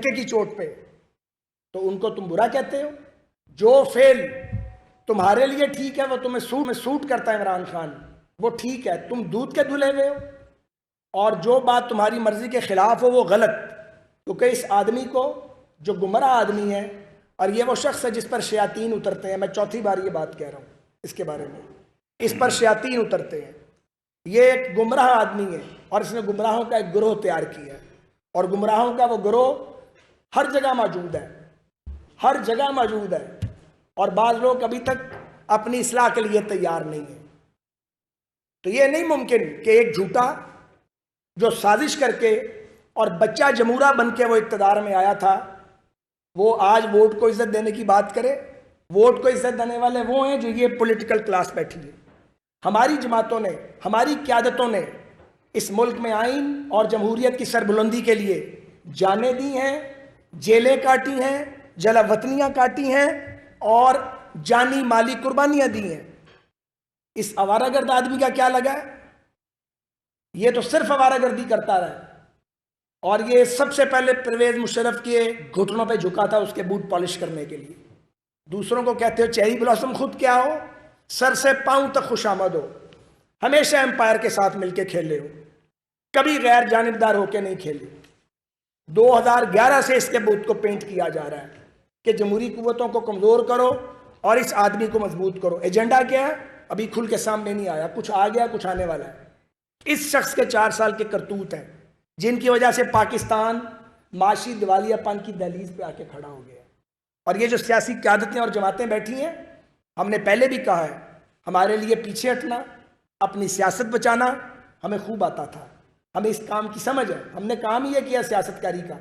دھکے کی چوٹ پہ، تو ان کو تم برا کہتے ہو؟ جو فعل تمہارے لیے ٹھیک ہے وہ تمہیں سوٹ کرتا ہے عمران خان، وہ ٹھیک ہے، تم دودھ کے دھلے ہوئے ہو، اور جو بات تمہاری مرضی کے خلاف ہو وہ غلط، کیونکہ اس آدمی کو جو گمراہ آدمی ہے، اور یہ وہ شخص ہے جس پر شیاطین اترتے ہیں، میں چوتھی بار یہ بات کہہ رہا ہوں اس کے بارے میں، اس پر شیاطین اترتے ہیں، یہ ایک گمراہ آدمی ہے، اور اس نے گمراہوں کا ایک گروہ تیار کیا ہے، اور گمراہوں کا وہ گروہ ہر جگہ موجود ہے، ہر جگہ موجود ہے، اور بعض لوگ ابھی تک اپنی اصلاح کے لیے تیار نہیں ہیں۔ تو یہ نہیں ممکن کہ ایک جھوٹا جو سازش کر کے اور بچہ جمہورہ بن کے وہ اقتدار میں آیا تھا، وہ آج ووٹ کو عزت دینے کی بات کرے۔ ووٹ کو عزت دینے والے وہ ہیں جو یہ پولیٹیکل کلاس بیٹھی ہے۔ ہماری جماعتوں نے، ہماری قیادتوں نے اس ملک میں آئین اور جمہوریت کی سربلندی کے لیے جانیں دی ہیں، جیلیں کاٹی ہیں، جلا وطنیاں کاٹی ہیں، اور جانی مالی قربانیاں دی ہیں۔ اس آوارہ گرد آدمی کا کیا لگا ہے؟ یہ تو صرف آوارہ گردی کرتا رہا، اور یہ سب سے پہلے پرویز مشرف کے گھٹنوں پہ جھکا تھا اس کے بوٹ پالش کرنے کے لیے۔ دوسروں کو کہتے ہو چیری بلاسم، خود کیا ہو؟ سر سے پاؤں تک خوش آمد ہو، ہمیشہ امپائر کے ساتھ مل کے کھیلے ہو، کبھی غیر جانبدار ہو کے نہیں کھیلے۔ 2011 سے اس کے بوت کو پینٹ کیا جا رہا ہے کہ جمہوری قوتوں کو کمزور کرو اور اس آدمی کو مضبوط کرو۔ ایجنڈا کیا ہے؟ ابھی کھل کے سامنے نہیں آیا، کچھ آ گیا، کچھ آنے والا ہے۔ اس شخص کے 4 سال کے کرتوت ہیں جن کی وجہ سے پاکستان معاشی دیوالیہ پن کی دہلیز پہ آ کے کھڑا ہو گیا۔ اور یہ جو سیاسی قیادتیں اور جماعتیں بیٹھی ہیں، ہم نے پہلے بھی کہا ہے، ہمارے لیے پیچھے ہٹنا، اپنی سیاست بچانا ہمیں خوب آتا تھا، ہمیں اس کام کی سمجھ ہے، ہم نے کام یہ کیا سیاست کاری کا،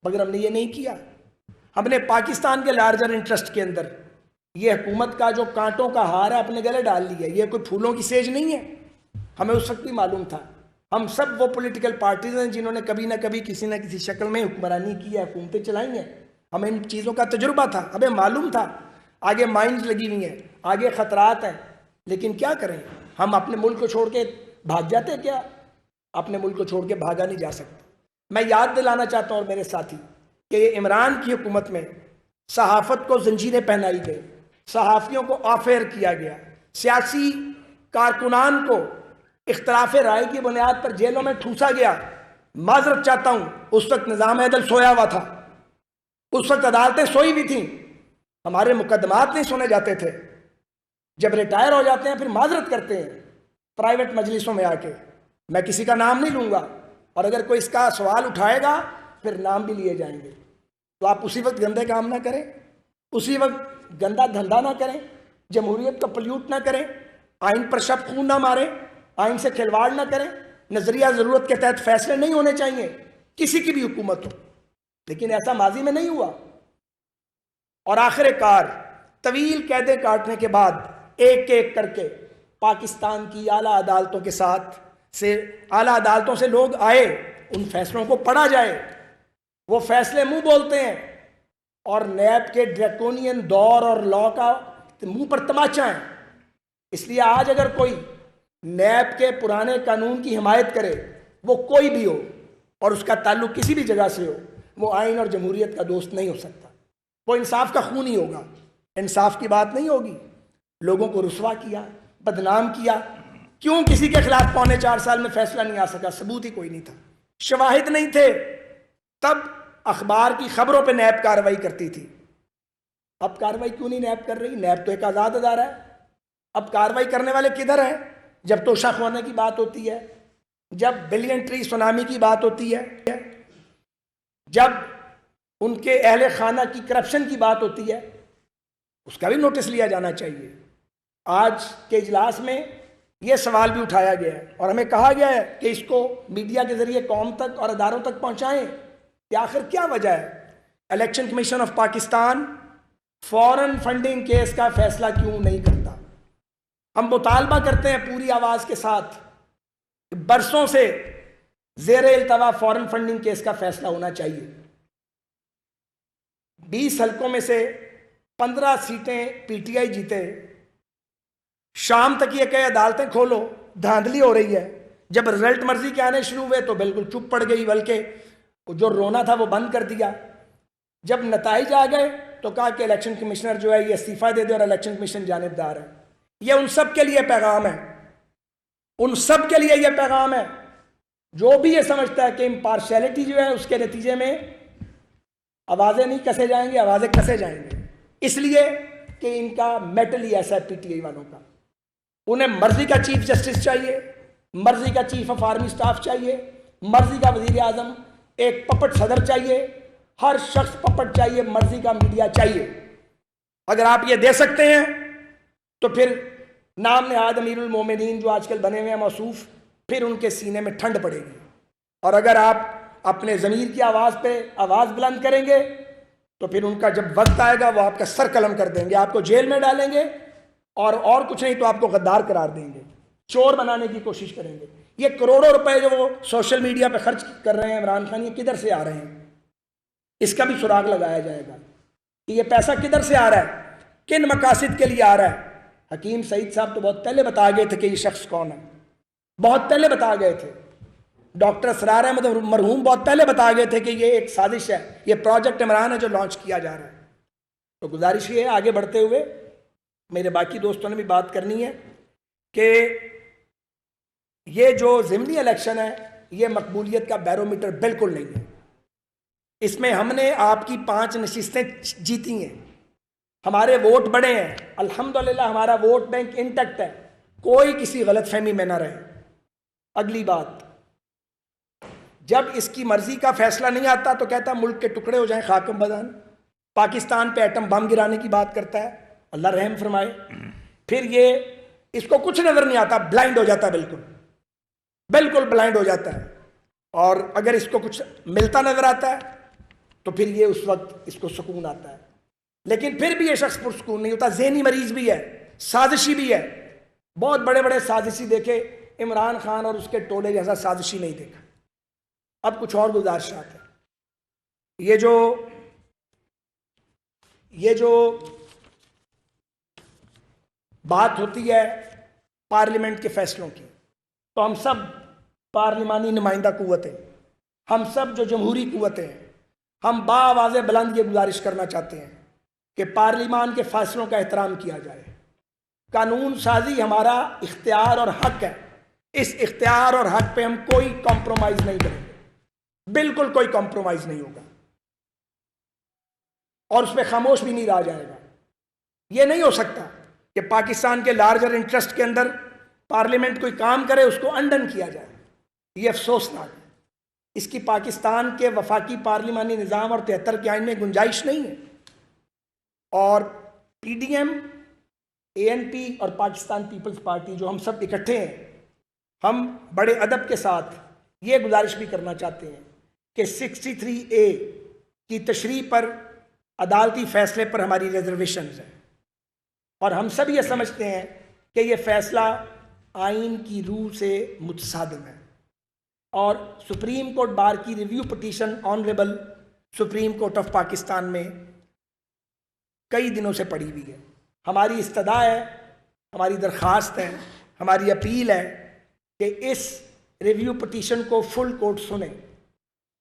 مگر ہم نے یہ نہیں کیا۔ ہم نے پاکستان کے لارجر انٹرسٹ کے اندر یہ حکومت کا جو کانٹوں کا ہار ہے اپنے گلے ڈال لیا، یہ کوئی پھولوں کی سیج نہیں ہے۔ ہمیں اس وقت بھی معلوم تھا، ہم سب وہ پولیٹیکل پارٹیز ہیں جنہوں نے کبھی نہ کبھی کسی نہ کسی شکل میں حکمرانی کی ہے، حکومتیں چلائی ہیں، ہمیں ان چیزوں کا تجربہ تھا، ہمیں معلوم تھا آگے مائنز لگی ہوئی ہیں، آگے خطرات ہیں، لیکن کیا کریں، ہم اپنے ملک کو چھوڑ کے بھاگ جاتے کیا؟ اپنے ملک کو چھوڑ کے بھاگا نہیں جا سکتا۔ میں یاد دلانا چاہتا ہوں اور میرے ساتھی کہ عمران کی حکومت میں صحافت کو زنجیریں پہنائی گئی، صحافیوں کو آف ایئر کیا گیا، سیاسی کارکنان کو اختلاف رائے کی بنیاد پر جیلوں میں ٹھوسا گیا۔ معذرت چاہتا ہوں، اس وقت نظام عدل سویا ہوا تھا، اس وقت عدالتیں سوئی ہوئی تھیں، ہمارے مقدمات نہیں سنے جاتے تھے۔ جب ریٹائر ہو جاتے ہیں پھر معذرت کرتے ہیں پرائیویٹ مجلسوں میں آ کے، میں کسی کا نام نہیں لوں گا، اور اگر کوئی اس کا سوال اٹھائے گا پھر نام بھی لیے جائیں گے۔ تو آپ اسی وقت گندے کام نہ کریں، اسی وقت گندا دھندا نہ کریں، جمہوریت کو پلیوٹ نہ کریں، آئین پر شب خون نہ ماریں، آئین سے کھلواڑ نہ کریں۔ نظریہ ضرورت کے تحت فیصلے نہیں ہونے چاہیے، کسی کی بھی حکومت ہو، لیکن ایسا ماضی میں نہیں ہوا۔ اور آخر کار طویل قیدیں کاٹنے کے بعد ایک ایک کر کے پاکستان کی اعلیٰ عدالتوں کے ساتھ اعلیٰ عدالتوں سے لوگ آئے، ان فیصلوں کو پڑھا جائے، وہ فیصلے منہ بولتے ہیں، اور نیب کے ڈریکونین دور اور لا کا منہ پر تماچا ہے۔ اس لیے آج اگر کوئی نیب کے پرانے قانون کی حمایت کرے، وہ کوئی بھی ہو اور اس کا تعلق کسی بھی جگہ سے ہو، وہ آئین اور جمہوریت کا دوست نہیں ہو سکتا، وہ انصاف کا خون ہی ہوگا، انصاف کی بات نہیں ہوگی۔ لوگوں کو رسوا کیا، بدنام کیا، کیوں کسی کے خلاف 4.25 سال میں فیصلہ نہیں آ سکا؟ ثبوت ہی کوئی نہیں تھا، شواہد نہیں تھے، تب اخبار کی خبروں پہ نیب کارروائی کرتی تھی۔ اب کارروائی کیوں نہیں نیب کر رہی؟ نیب تو ایک آزاد ادارہ ہے، اب کارروائی کرنے والے کدھر ہیں؟ جب توشہ خوانے کی بات ہوتی ہے، جب بلین ٹری سونامی کی بات ہوتی ہے، جب ان کے اہل خانہ کی کرپشن کی بات ہوتی ہے، اس کا بھی نوٹس لیا جانا چاہیے۔ آج کے اجلاس میں یہ سوال بھی اٹھایا گیا ہے اور ہمیں کہا گیا ہے کہ اس کو میڈیا کے ذریعے قوم تک اور اداروں تک پہنچائیں کہ آخر کیا وجہ ہے election commission of Pakistan foreign funding case کا فیصلہ کیوں نہیں کرتا؟ ہم مطالبہ کرتے ہیں پوری آواز کے ساتھ، برسوں سے زیر التوا فورن فنڈنگ کیس کا فیصلہ ہونا چاہیے۔ 20 حلقوں میں سے 15 سیٹیں پی ٹی آئی جیتے، شام تک یہ کہ عدالتیں کھولو، دھاندلی ہو رہی ہے۔ جب رزلٹ مرضی کے آنے شروع ہوئے تو بالکل چپ پڑ گئی، بلکہ جو رونا تھا وہ بند کر دیا. جب نتائج آ گئے تو کہا کہ الیکشن کمشنر جو ہے یہ استعفیٰ دے دے اور الیکشن کمیشن جانبدار ہے. یہ ان سب کے لیے پیغام ہے, ان سب کے لیے یہ پیغام ہے جو بھی یہ سمجھتا ہے کہ امپارشیلٹی جو ہے اس کے نتیجے میں آوازیں نہیں کسے جائیں گے, آوازیں کسے جائیں گے, اس لیے کہ ان کا میٹل ہی ایسا ہے پی ٹی آئی والوں کا. انہیں مرضی کا چیف جسٹس چاہیے, مرضی کا چیف آف آرمی سٹاف چاہیے, مرضی کا وزیر اعظم, ایک پپٹ صدر چاہیے, ہر شخص پپٹ چاہیے, مرضی کا میڈیا چاہیے. اگر آپ یہ دے سکتے ہیں تو پھر نام نہاد امیر المومنین جو آج کل بنے ہوئے ہیں موصوف, پھر ان کے سینے میں ٹھنڈ پڑے گی. اور اگر آپ اپنے ضمیر کی آواز پہ آواز بلند کریں گے تو پھر ان کا جب وقت آئے گا وہ آپ کا سر قلم کر دیں گے, آپ کو جیل میں ڈالیں گے اور کچھ نہیں تو آپ کو غدار قرار دیں گے, چور بنانے کی کوشش کریں گے. یہ کروڑوں روپے جو وہ سوشل میڈیا پہ خرچ کر رہے ہیں عمران خان, یہ کدھر سے آ رہے ہیں؟ اس کا بھی سراغ لگایا جائے گا کہ یہ پیسہ کدھر سے آ رہا ہے, کن مقاصد کے لیے آ رہا ہے. حکیم سعید صاحب تو بہت پہلے بتا گئے تھے کہ یہ شخص کون ہے, بہت پہلے بتا گئے تھے. ڈاکٹر اسرار احمد مرحوم بہت پہلے بتا گئے تھے کہ یہ ایک سازش ہے, یہ پروجیکٹ عمران ہے جو لانچ کیا جا رہا ہے. تو گزارش یہ ہے آگے بڑھتے ہوئے میرے باقی دوستوں نے بھی بات کرنی ہے کہ یہ جو ضمنی الیکشن ہے یہ مقبولیت کا بیرومیٹر بالکل نہیں ہے. اس میں ہم نے آپ کی 5 نشستیں جیتی ہیں, ہمارے ووٹ بڑے ہیں, الحمدللہ ہمارا ووٹ بینک انٹیکٹ ہے, کوئی کسی غلط فہمی میں نہ رہے. اگلی بات, جب اس کی مرضی کا فیصلہ نہیں آتا تو کہتا ملک کے ٹکڑے ہو جائیں خاکم بدان, پاکستان پہ ایٹم بم گرانے کی بات کرتا ہے, اللہ رحم فرمائے. پھر یہ اس کو کچھ نظر نہیں آتا, بلائنڈ ہو جاتا ہے, بالکل بلائنڈ ہو جاتا ہے. اور اگر اس کو کچھ ملتا نظر آتا ہے تو پھر یہ اس وقت اس کو سکون آتا ہے. لیکن پھر بھی یہ شخص پرسکون نہیں ہوتا, ذہنی مریض بھی ہے, سازشی بھی ہے. بہت بڑے بڑے سازشی دیکھے, عمران خان اور اس کے ٹولے جیسا سازشی نہیں دیکھا. اب کچھ اور گزارشات ہیں. یہ جو بات ہوتی ہے پارلیمنٹ کے فیصلوں کی, تو ہم سب پارلیمانی نمائندہ قوتیں, ہم سب جو جمہوری قوتیں ہیں, ہم باآواز بلند یہ گزارش کرنا چاہتے ہیں کہ پارلیمان کے فیصلوں کا احترام کیا جائے. قانون سازی ہمارا اختیار اور حق ہے, اس اختیار اور حق پہ ہم کوئی کمپرومائز نہیں کریں گے, بالکل کوئی کمپرومائز نہیں ہوگا, اور اس پہ خاموش بھی نہیں رہا جائے گا. یہ نہیں ہو سکتا کہ پاکستان کے لارجر انٹرسٹ کے اندر پارلیمنٹ کوئی کام کرے اس کو انڈن کیا جائے. یہ افسوسناک ہے. اس کی پاکستان کے وفاقی پارلیمانی نظام اور 73 کے آئین میں گنجائش نہیں ہے. اور پی ڈی ایم, اے این پی اور پاکستان پیپلز پارٹی جو ہم سب اکٹھے ہیں, ہم بڑے ادب کے ساتھ یہ گزارش بھی کرنا چاہتے ہیں کہ 63A کی تشریح پر عدالتی فیصلے پر ہماری ریزرویشنز ہیں, اور ہم سب یہ سمجھتے ہیں کہ یہ فیصلہ آئین کی روح سے متصادم ہے. اور سپریم کورٹ بار کی review petition honourable supreme court of Pakistan میں کئی دنوں سے پڑی ہوئی ہے. ہماری استدعا ہے, ہماری درخواست ہے, ہماری اپیل ہے کہ اس ریویو پٹیشن کو فل کورٹ سنیں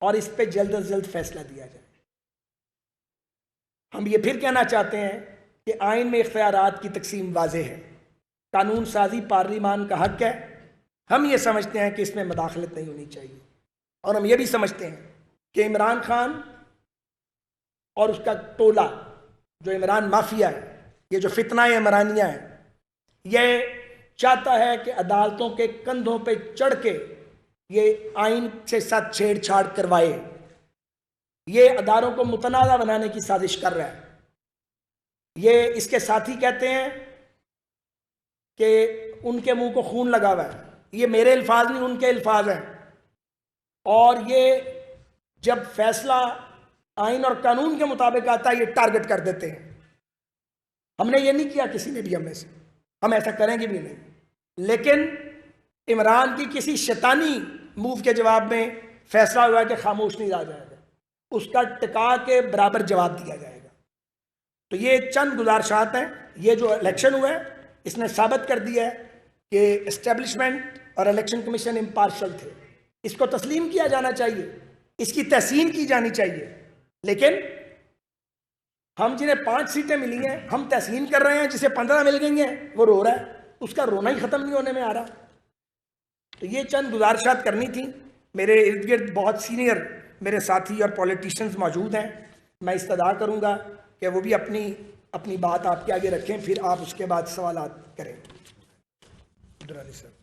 اور اس پہ جلد از جلد فیصلہ دیا جائے. ہم یہ پھر کہنا چاہتے ہیں کہ آئین میں اختیارات کی تقسیم واضح ہے, قانون سازی پارلیمان کا حق ہے. ہم یہ سمجھتے ہیں کہ اس میں مداخلت نہیں ہونی چاہیے, اور ہم یہ بھی سمجھتے ہیں کہ عمران خان اور اس کا ٹولہ جو عمران مافیا ہے, یہ جو فتنہ عمرانیہ ہے, یہ چاہتا ہے کہ عدالتوں کے کندھوں پہ چڑھ کے یہ آئین کے ساتھ چھیڑ چھاڑ کروائے. یہ اداروں کو متنازع بنانے کی سازش کر رہا ہے. یہ اس کے ساتھی کہتے ہیں کہ ان کے منہ کو خون لگا ہوا ہے. یہ میرے الفاظ نہیں, ان کے الفاظ ہیں. اور یہ جب فیصلہ آئین اور قانون کے مطابق آتا ہے یہ ٹارگٹ کر دیتے ہیں. ہم نے یہ نہیں کیا کسی نے بھی ہم میں سے, ہم ایسا کریں گے بھی نہیں. لیکن عمران کی کسی شیطانی موو کے جواب میں فیصلہ ہوا کہ خاموش نہیں رہا جائے گا, اس کا ٹکا کے برابر جواب دیا جائے گا. تو یہ چند گزارشات ہیں. یہ جو الیکشن ہوا ہے اس نے ثابت کر دیا ہے کہ اسٹیبلشمنٹ اور الیکشن کمیشن امپارشل تھے. اس کو تسلیم کیا جانا چاہیے. اس کی تحسین کی جانی چاہیے. لیکن ہم جنہیں 5 سیٹیں ملی ہیں ہم تحسین کر رہے ہیں, جسے 15 مل گئی ہیں وہ رو رہا ہے, اس کا رونا ہی ختم نہیں ہونے میں آ رہا. تو یہ چند گزارشات کرنی تھی. میرے ارد گرد بہت سینئر میرے ساتھی اور پولیٹیشنز موجود ہیں, میں استدعا کروں گا کہ وہ بھی اپنی بات آپ کے آگے رکھیں, پھر آپ اس کے بعد سوالات کریں. عبدالعلی صاحب.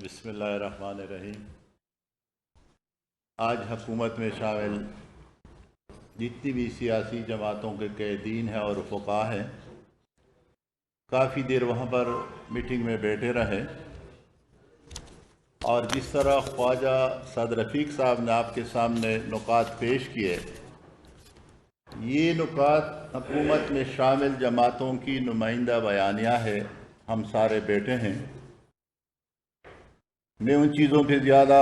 بسم اللہ الرحمن الرحیم. آج حکومت میں شامل جتنی بھی سیاسی جماعتوں کے قائدین ہیں اور رفقا ہیں, کافی دیر وہاں پر میٹنگ میں بیٹھے رہے, اور جس طرح خواجہ سعد رفیق صاحب نے آپ کے سامنے نکات پیش کیے, یہ نکات حکومت میں شامل جماعتوں کی نمائندہ بیانیہ ہے. ہم سارے بیٹھے ہیں, میں ان چیزوں پہ زیادہ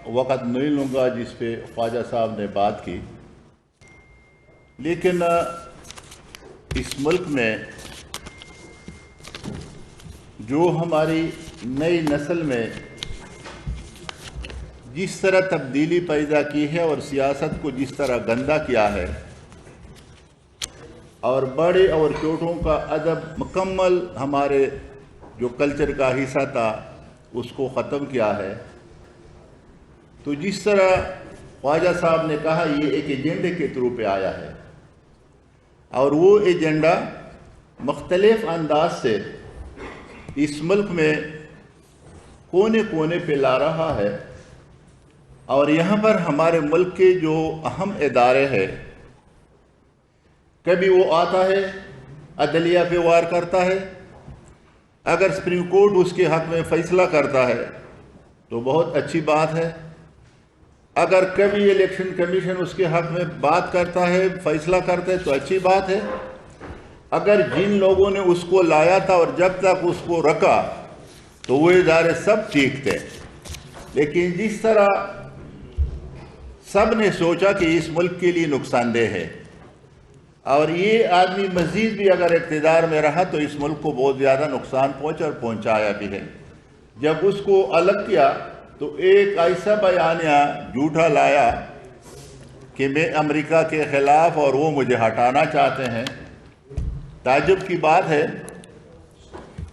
وقت نہیں لوں گا جس پہ خواجہ صاحب نے بات کی. لیکن اس ملک میں جو ہماری نئی نسل میں جس طرح تبدیلی پیدا کی ہے اور سیاست کو جس طرح گندا کیا ہے, اور بڑے اور چھوٹوں کا ادب مکمل ہمارے جو کلچر کا حصہ تھا اس کو ختم کیا ہے, تو جس طرح خواجہ صاحب نے کہا یہ ایک ایجنڈے کے تھرو پہ آیا ہے, اور وہ ایجنڈا مختلف انداز سے اس ملک میں کونے کونے پہ لا رہا ہے. اور یہاں پر ہمارے ملک کے جو اہم ادارے ہیں, کبھی وہ آتا ہے عدلیہ پہ وار کرتا ہے, اگر سپریم کورٹ اس کے حق میں فیصلہ کرتا ہے تو بہت اچھی بات ہے, اگر کبھی الیکشن کمیشن اس کے حق میں بات کرتا ہے, فیصلہ کرتا ہے تو اچھی بات ہے. اگر جن لوگوں نے اس کو لایا تھا اور جب تک اس کو رکھا تو وہ ادارے سب ٹھیک تھے, لیکن جس طرح سب نے سوچا کہ اس ملک کے لیے نقصان دہ ہے, اور یہ آدمی مزید بھی اگر اقتدار میں رہا تو اس ملک کو بہت زیادہ نقصان پہنچا اور پہنچایا بھی ہے. جب اس کو الگ کیا تو ایک ایسا بیانیہ جھوٹا لایا کہ میں امریکہ کے خلاف اور وہ مجھے ہٹانا چاہتے ہیں. تعجب کی بات ہے,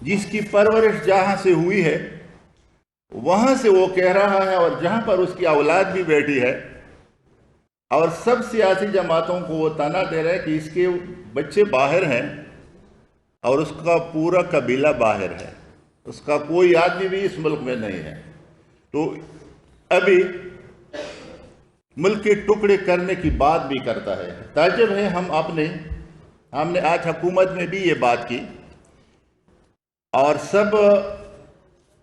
جس کی پرورش جہاں سے ہوئی ہے وہاں سے وہ کہہ رہا ہے, اور جہاں پر اس کی اولاد بھی بیٹھی ہے, اور سب سیاسی جماعتوں کو وہ طعنہ دے رہے کہ اس کے بچے باہر ہیں اور اس کا پورا قبیلہ باہر ہے, اس کا کوئی آدمی بھی اس ملک میں نہیں ہے. تو ابھی ملک کے ٹکڑے کرنے کی بات بھی کرتا ہے. تعجب ہے, ہم نے آج حکومت میں بھی یہ بات کی, اور سب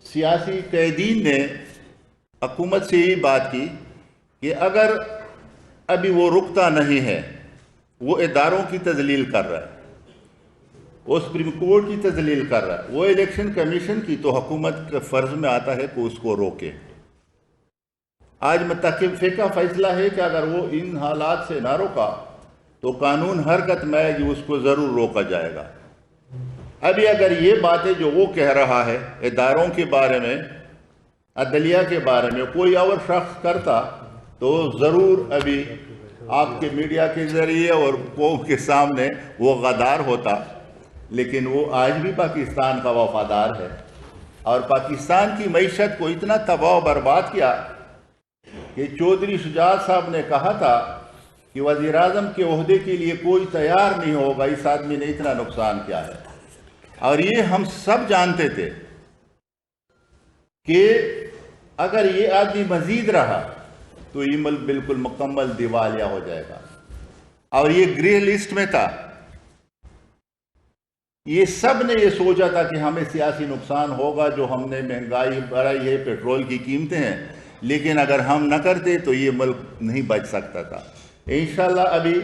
سیاسی قائدین نے حکومت سے یہ بات کی کہ اگر ابھی وہ رکتا نہیں ہے, وہ اداروں کی تذلیل کر رہا ہے, وہ سپریم کورٹ کی تذلیل کر رہا ہے, وہ الیکشن کمیشن کی, تو حکومت کے فرض میں آتا ہے کہ اس کو روکے. آج متفقہ کا فیصلہ ہے کہ اگر وہ ان حالات سے نہ روکا تو قانون حرکت میں آئے گی, اس کو ضرور روکا جائے گا. ابھی اگر یہ باتیں جو وہ کہہ رہا ہے اداروں کے بارے میں, عدلیہ کے بارے میں, کوئی اور شخص کرتا تو ضرور ابھی آپ کے میڈیا کے ذریعے اور قوم کے سامنے وہ غدار ہوتا. لیکن وہ آج بھی پاکستان کا وفادار ہے, اور پاکستان کی معیشت کو اتنا تباہ و برباد کیا کہ چودھری شجاعت صاحب نے کہا تھا کہ وزیر اعظم کے عہدے کے لیے کوئی تیار نہیں ہوگا, اس آدمی نے اتنا نقصان کیا ہے. اور یہ ہم سب جانتے تھے کہ اگر یہ آدمی مزید رہا تو یہ ملک بالکل مکمل دیوالیہ ہو جائے گا, اور یہ گرے لسٹ میں تھا. یہ سب نے یہ سوچا تھا کہ ہمیں سیاسی نقصان ہوگا, جو ہم نے مہنگائی بڑھائی ہے, پیٹرول کی قیمتیں ہیں, لیکن اگر ہم نہ کرتے تو یہ ملک نہیں بچ سکتا تھا. انشاءاللہ ابھی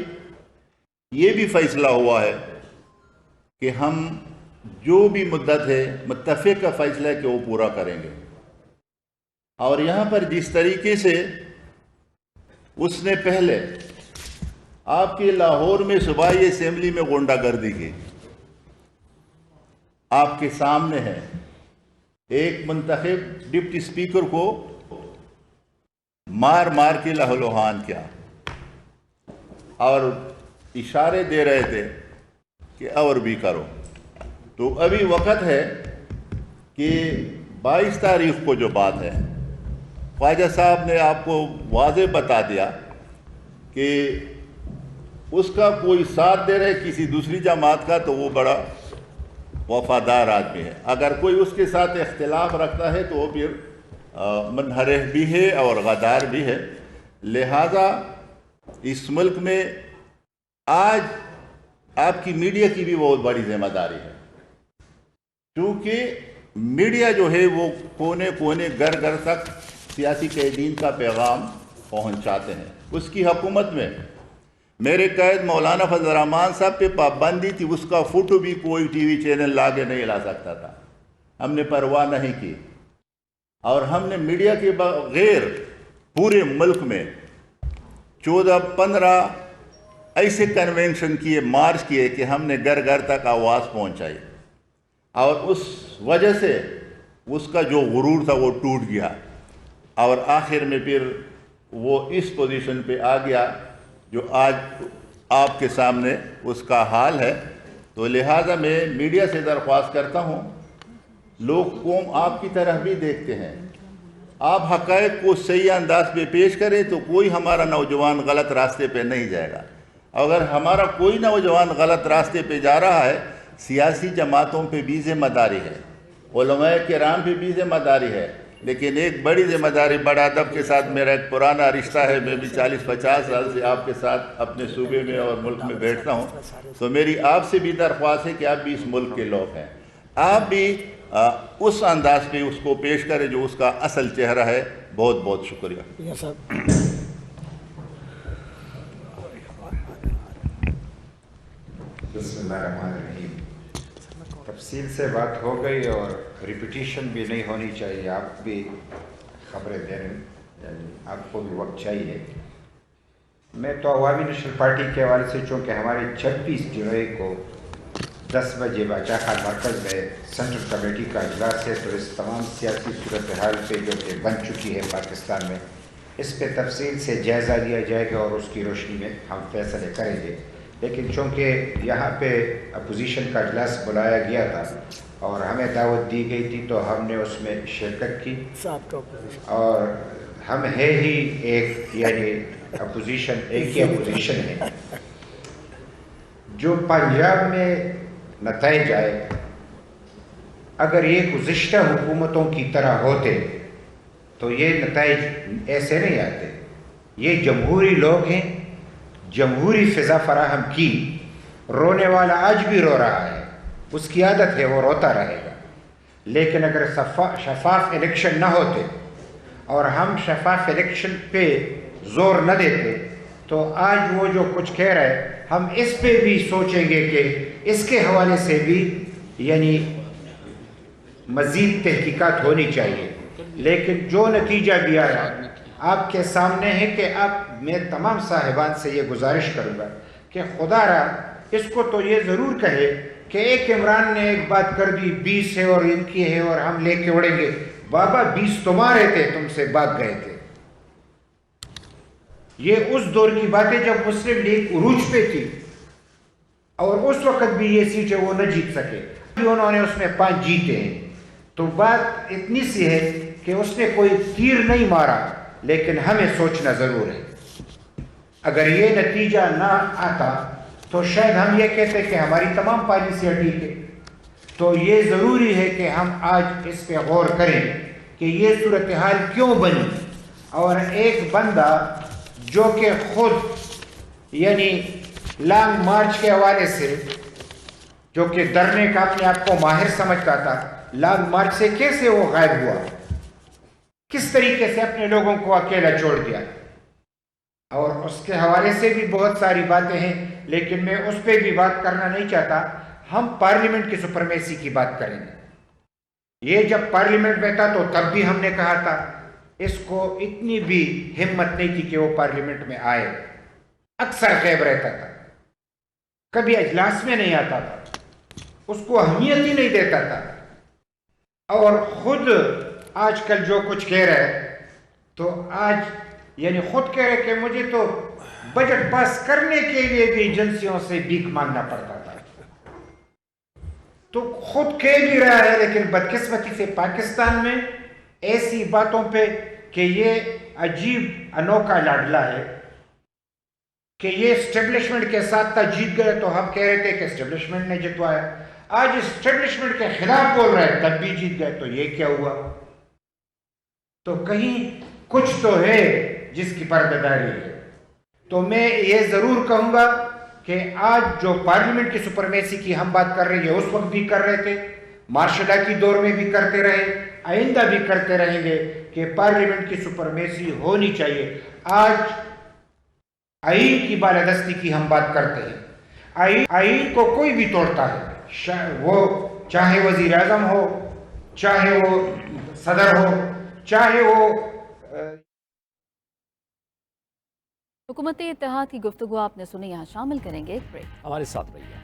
یہ بھی فیصلہ ہوا ہے کہ ہم جو بھی مدت ہے متفق کا فیصلہ ہے کہ وہ پورا کریں گے. اور یہاں پر جس طریقے سے اس نے پہلے آپ کے لاہور میں صوبائی اسمبلی میں غنڈہ گردی کی, آپ کے سامنے ہے, ایک منتخب ڈپٹی اسپیکر کو مار مار کے لہولوہان کیا اور اشارے دے رہے تھے کہ اور بھی کرو. تو ابھی وقت ہے کہ 22 تاریخ کو جو بات ہے، خواجہ صاحب نے آپ کو واضح بتا دیا کہ اس کا کوئی ساتھ دے رہے کسی دوسری جماعت کا تو وہ بڑا وفادار آدمی ہے. اگر کوئی اس کے ساتھ اختلاف رکھتا ہے تو وہ پھر منحرف بھی ہے اور غدار بھی ہے. لہذا اس ملک میں آج آپ کی میڈیا کی بھی بہت بڑی ذمہ داری ہے، کیونکہ میڈیا جو ہے وہ کونے کونے گھر گھر تک سیاسی قیدین کا پیغام پہنچاتے ہیں. اس کی حکومت میں میرے قید مولانا فضل الرحمان صاحب پہ پابندی تھی، اس کا فوٹو بھی کوئی ٹی وی چینل لا کے نہیں لا سکتا تھا. ہم نے پرواہ نہیں کی اور ہم نے میڈیا کے بغیر پورے ملک میں 14-15 ایسے کنونشن کیے، مارچ کیے کہ ہم نے گھر گھر تک آواز پہنچائی، اور اس وجہ سے اس کا جو غرور تھا وہ ٹوٹ گیا اور آخر میں پھر وہ اس پوزیشن پہ آ گیا جو آج آپ کے سامنے اس کا حال ہے. تو لہٰذا میں میڈیا سے درخواست کرتا ہوں، لوگ قوم آپ کی طرح بھی دیکھتے ہیں، آپ حقائق کو صحیح انداز پہ پیش کریں تو کوئی ہمارا نوجوان غلط راستے پہ نہیں جائے گا. اگر ہمارا کوئی نوجوان غلط راستے پہ جا رہا ہے، سیاسی جماعتوں پہ بھی ذمہ داری ہے، علماء کرام پہ بھی ذمہ داری ہے، لیکن ایک بڑی ذمہ داری، بڑا ادب کے ساتھ میرا ایک پرانا رشتہ ہے، میں بھی 40-50 سال سے آپ کے ساتھ اپنے صوبے میں اور ملک میں بیٹھتا ہوں، تو میری آپ سے بھی درخواست ہے کہ آپ بھی اس ملک کے لوگ ہیں، آپ بھی اس انداز پہ اس کو پیش کریں جو اس کا اصل چہرہ ہے. بہت بہت شکریہ. بسم اللہ الرحمن الرحیم. تفصیل سے بات ہو گئی اور ریپیٹیشن بھی نہیں ہونی چاہیے. آپ بھی خبریں دے رہے ہیں، یعنی آپ کو بھی وقت چاہیے. میں تو عوامی نیشنل پارٹی کے حوالے سے، چونکہ ہماری 26 جولائی کو 10 بجے باچا خان مرکز میں سینٹرل کمیٹی کا اجلاس ہے، تو اس تمام سیاسی صورتحال پہ جو کہ بن چکی ہے پاکستان میں، اس پہ تفصیل سے جائزہ لیا جائے گا اور اس کی روشنی میں ہم فیصلے کریں گے. لیکن چونکہ یہاں پہ اپوزیشن کا اجلاس بلایا گیا تھا اور ہمیں دعوت دی گئی تھی تو ہم نے اس میں شرکت کی، اور ہم ہے ہی ایک، یعنی اپوزیشن ایک ہی اپوزیشن ہے. جو پنجاب میں نتائج آئے، اگر یہ گزشتہ حکومتوں کی طرح ہوتے تو یہ نتائج ایسے نہیں آتے. یہ جمہوری لوگ ہیں، جمہوری فضا فراہم کی. رونے والا آج بھی رو رہا ہے، اس کی عادت ہے، وہ روتا رہے گا. لیکن اگر شفاف الیکشن نہ ہوتے اور ہم شفاف الیکشن پہ زور نہ دیتے تو آج وہ جو کچھ کہہ رہے، ہم اس پہ بھی سوچیں گے کہ اس کے حوالے سے بھی یعنی مزید تحقیقات ہونی چاہیے. لیکن جو نتیجہ بھی آیا آپ کے سامنے ہے کہ میں تمام صاحبان سے یہ گزارش کروں گا کہ خدا را اس کو تو یہ ضرور کہے کہ ایک عمران نے ایک بات کر دی، 20 ہے اور ان کی ہے اور ہم لے کے اڑیں گے. بابا 20 تمہارے تھے، تم سے بھاگ گئے تھے. یہ اس دور کی باتیں جب مسلم لیگ عروج پہ تھی اور اس وقت بھی یہ سیٹیں وہ نہ جیت سکے، انہوں نے اس میں 5 جیتے ہیں. تو بات اتنی سی ہے کہ اس نے کوئی تیر نہیں مارا، لیکن ہمیں سوچنا ضرور ہے. اگر یہ نتیجہ نہ آتا تو شاید ہم یہ کہتے کہ ہماری تمام پالیسیاں ٹھیک ہے. تو یہ ضروری ہے کہ ہم آج اس پہ غور کریں کہ یہ صورتحال کیوں بنی. اور ایک بندہ جو کہ خود یعنی لانگ مارچ کے حوالے سے، جو کہ ڈرنے کا اپنے آپ کو ماہر سمجھتا تھا، لانگ مارچ سے کیسے وہ غائب ہوا، کس طریقے سے اپنے لوگوں کو اکیلا چھوڑ دیا. اور اس کے حوالے سے بھی بہت ساری باتیں ہیں، لیکن میں اس پہ بھی بات کرنا نہیں چاہتا. ہم پارلیمنٹ کی سپرمیسی کی بات کریں گے. یہ جب پارلیمنٹ میں تھا تو تب بھی ہم نے کہا تھا، اس کو اتنی بھی ہمت نہیں تھی کہ وہ پارلیمنٹ میں آئے. اکثر غائب رہتا تھا، کبھی اجلاس میں نہیں آتا تھا، اس کو اہمیت ہی نہیں دیتا تھا. اور خود آج کل جو کچھ کہہ رہے ہیں تو آج یعنی خود کہہ رہے کہ مجھے تو بجٹ پاس کرنے کے لیے بھی ایجنسیوں سے بھیک مانگنا پڑتا تھا. تو خود کہہ بھی رہا ہے لیکن بدقسمتی سے پاکستان میں ایسی باتوں پہ کہ یہ عجیب انوکھا لاڈلا ہے کہ یہ اسٹیبلشمنٹ کے ساتھ تھا, جیت گئے تو ہم کہہ رہے تھے کہ اسٹیبلشمنٹ نے جتوایا, آج اسٹیبلشمنٹ کے خلاف بول رہے ہیں تب بھی جیت گئے تو یہ کیا ہوا. تو کہیں کچھ تو ہے جس کی پردہ ہے. تو میں یہ ضرور کہوں گا کہ آج جو پارلیمنٹ کی سپرمیسی کی ہم بات کر رہے ہیں اس وقت بھی کر رہے تھے, مارشل لا کی دور میں بھی کرتے رہے, آئندہ بھی کرتے رہیں گے کہ پارلیمنٹ کی سپرمیسی ہونی چاہیے. آج آئین کی بالادستی کی ہم بات کرتے ہیں. آئین کو کوئی بھی توڑتا ہے, وہ چاہے وزیر اعظم ہو, چاہے وہ صدر ہو, چاہے وہ حکومت اتحاد کی گفتگو آپ نے سنی. یہاں شامل کریں گے ایک بریک. ہمارے ساتھ رہیے.